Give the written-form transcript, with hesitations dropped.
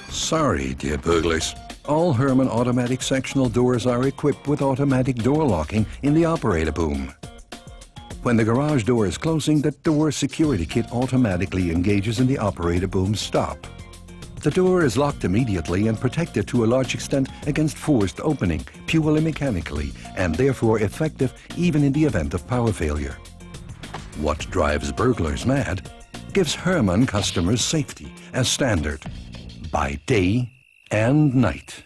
Sorry, dear burglars. All Hormann automatic sectional doors are equipped with automatic door locking in the operator boom. When the garage door is closing, the door security kit automatically engages in the operator boom stop. The door is locked immediately and protected to a large extent against forced opening, purely mechanically, and therefore effective even in the event of power failure. What drives burglars mad gives Hormann customers safety as standard, by day and night.